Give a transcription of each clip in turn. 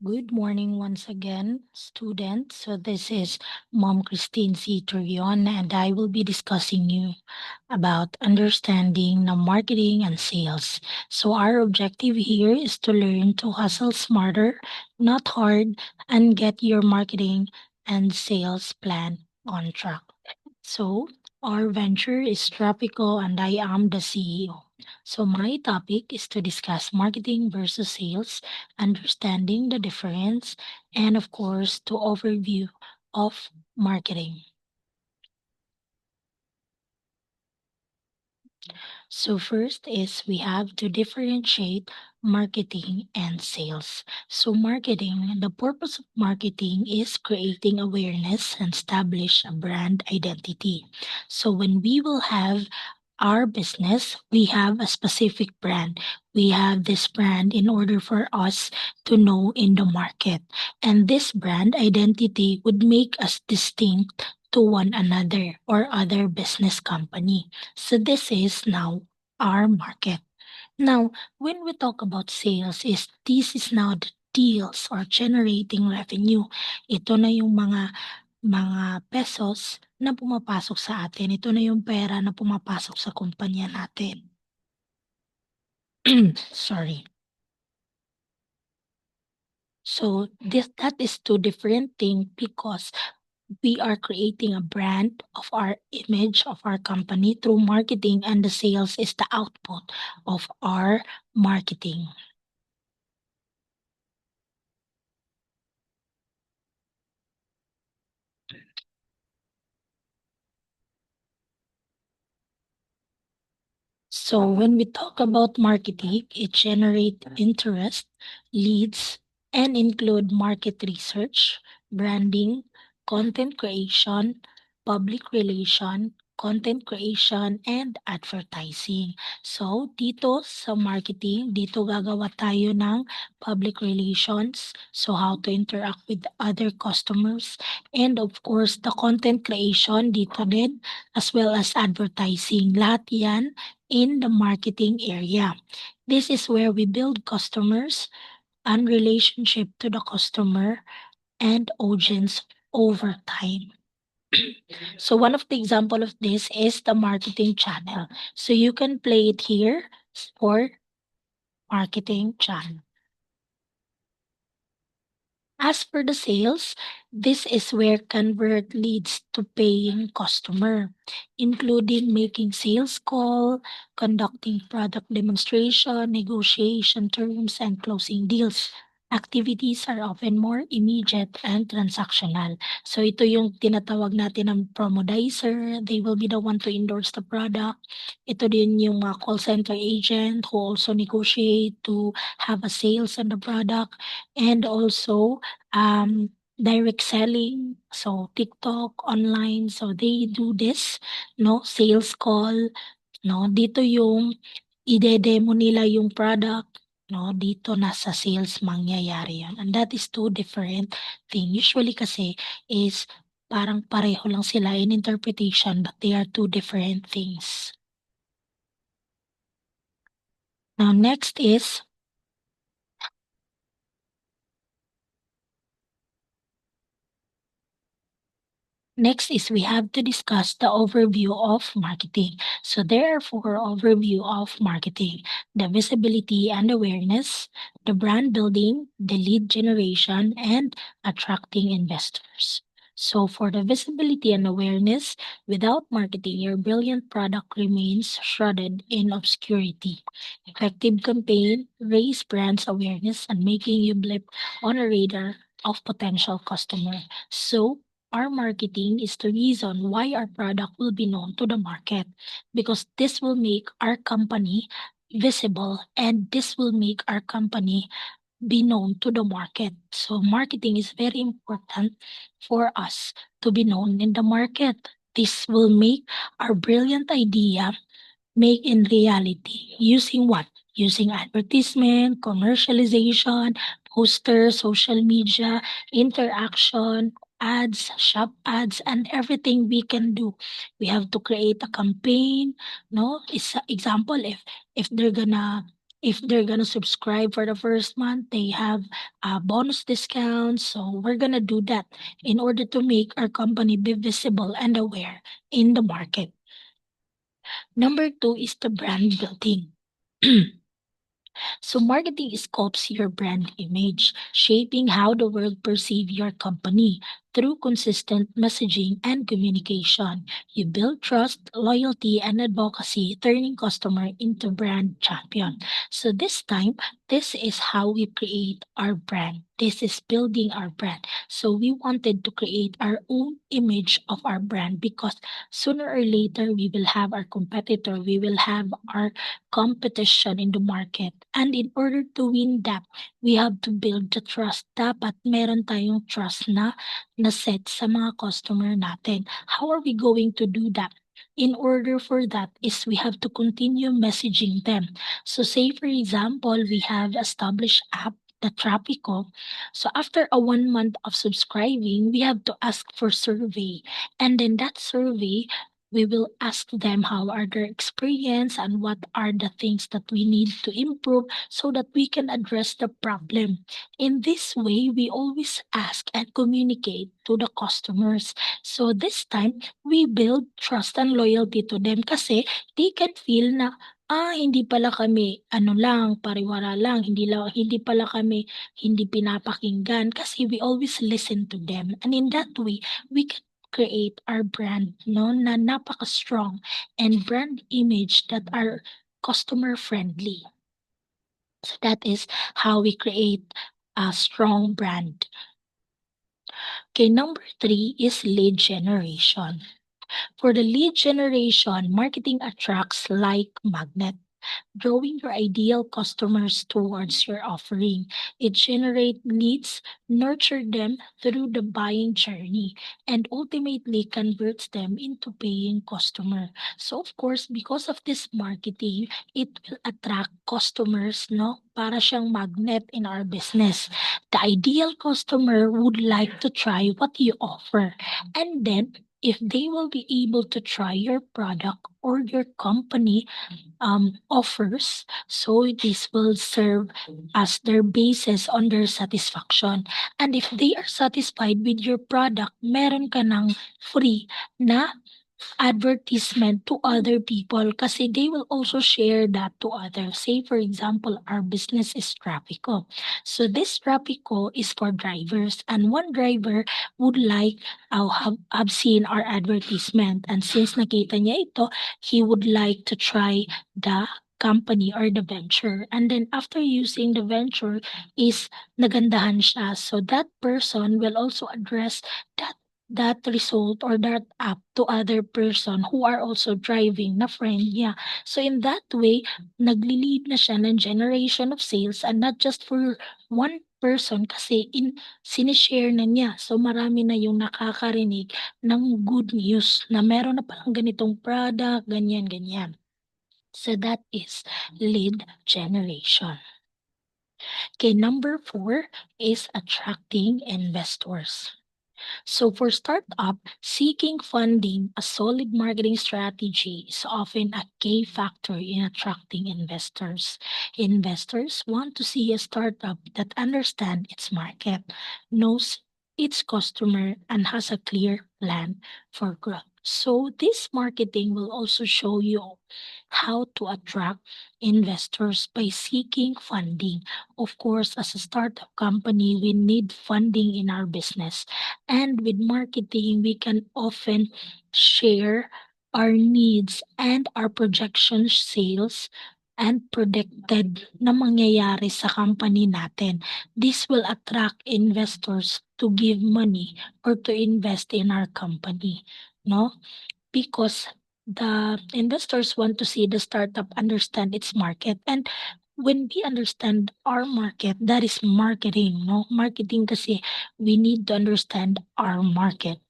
Good morning once again, students. So this is Mom Christine C. Turion, and I will be discussing you about understanding the marketing and sales. So our objective here is to learn to hustle smarter, not hard, and get your marketing and sales plan on track. So, our venture is Tropico and I am the CEO. So, my topic is to discuss marketing versus sales, understanding the difference, and of course, to overview of marketing. So first is we have to differentiate marketing and sales. So marketing, the purpose of marketing is creating awareness and establish a brand identity. So when we will have our business, we have a specific brand. We have this brand in order for us to know in the market. And this brand identity would make us distinct to one another or other business company. So this is now our market. Now, when we talk about sales, is this is now the deals or generating revenue. Ito na yung mga pesos na pumapasok sa atin. Ito na yung pera na pumapasok sa kumpanya natin. Sorry. So that is two different things because we are creating a brand of our image of our company through marketing, and the sales is the output of our marketing. So when we talk about marketing, it generates interest, leads, and include market research, branding, content creation, public relation, content creation, and advertising. So dito sa marketing, dito gagawa tayo ng public relations, so how to interact with other customers, and of course the content creation dito din, as well as advertising. Lahat yan in the marketing area. This is where we build customers and relationship to the customer and audience over time. So one of the example of this is the marketing channel. So you can play it here for marketing channel. As for the sales, this is where convert leads to paying customer, including making sales call, conducting product demonstration, negotiation terms, and closing deals. Activities are often more immediate and transactional. So ito yung tinatawag natin ng promodizer. They will be the one to endorse the product. Ito din yung mga call center agent who also negotiate to have a sales on the product, and also direct selling, so TikTok, online, so they do this, no, sales call, no, dito yung ide-demo nila yung product, no, dito nasa sales mangyayari yan. And that is two different thing. Usually kasi is parang pareho lang sila in interpretation, but they are two different things. Now next is we have to discuss the overview of marketing. So there are four overview of marketing: the visibility and awareness, the brand building, the lead generation, and attracting investors. So for the visibility and awareness, without marketing, your brilliant product remains shrouded in obscurity. Effective campaign raise brand's awareness and making you blip on a radar of potential customer. So our marketing is the reason why our product will be known to the market, because this will make our company visible and this will make our company be known to the market. So marketing is very important for us to be known in the market. This will make our brilliant idea make in reality using what? Using advertisement, commercialization, poster, social media, interaction, ads, shop ads, and everything we can do. We have to create a campaign, no? Is example, if they're gonna subscribe for the first month, they have bonus discounts. So we're gonna do that in order to make our company be visible and aware in the market. Number two is the brand building. So marketing sculpts your brand image, shaping how the world perceive your company through consistent messaging and communication. You build trust, loyalty, and advocacy, turning customer into brand champion. So this time, this is how we create our brand. This is building our brand. So we wanted to create our own image of our brand because sooner or later we will have our competitor, we will have our competition in the market. And in order to win that, we have to build the trust. Dapat meron tayong trust na set sa mga customer natin. How are we going to do that? In order for that is we have to continue messaging them. So say for example, we have established app the Trapico. So after a 1 month of subscribing, we have to ask for survey. And then that survey we will ask them how are their experience and what are the things that we need to improve so that we can address the problem. In this way, we always ask and communicate to the customers. So this time, we build trust and loyalty to them kasi they can feel na hindi pala kami ano lang, pariwara lang, hindi pala kami hindi pinapakinggan kasi we always listen to them. And in that way, we can create our brand, no, na napaka-strong and brand image that are customer friendly. So that is how we create a strong brand. Okay, number three is lead generation. For the lead generation, marketing attracts like magnet, drawing your ideal customers towards your offering. It generates leads, nurture them through the buying journey, and ultimately converts them into paying customer. So of course, because of this marketing, it will attract customers, no? Para siyang magnet in our business. The ideal customer would like to try what you offer. And then if they will be able to try your product or your company offers, so this will serve as their basis on their satisfaction. And if they are satisfied with your product, meron ka ng free na advertisement to other people kasi they will also share that to others. Say for example, our business is Trapico. So this Trapico is for drivers and one driver would like have seen our advertisement and since nakita niya ito, he would like to try the company or the venture. And then after using the venture is nagandahan siya. So that person will also address that result or that app to other person who are also driving na friend niya. So in that way, nagli-lead na siya ng generation of sales and not just for one person kasi sinishare na niya. So marami na yung nakakarinig ng good news na meron na palang ganitong product, ganyan, ganyan. So that is lead generation. Okay, number 4 is attracting investors. So for startup, seeking funding, a solid marketing strategy is often a key factor in attracting investors. Investors want to see a startup that understands its market, knows its customer, and has a clear plan for growth. So this marketing will also show you how to attract investors by seeking funding. Of course, as a startup company, we need funding in our business. And with marketing, we can often share our needs and our projection sales and predicted na mangyayari sa company natin. This will attract investors to give money or to invest in our company, no? Because the investors want to see the startup understand its market. And when we understand our market, that is marketing, no? Marketing kasi we need to understand our market.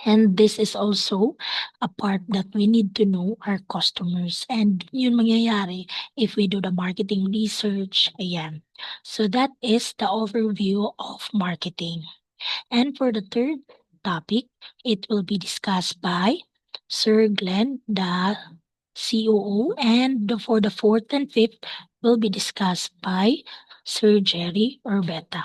And this is also a part that we need to know our customers. And yun mangyayari if we do the marketing research. Ayan. So that is the overview of marketing. And for the third topic, it will be discussed by Sir Glenn, the COO, and for the fourth and fifth will be discussed by Sir Jerry Orbeta.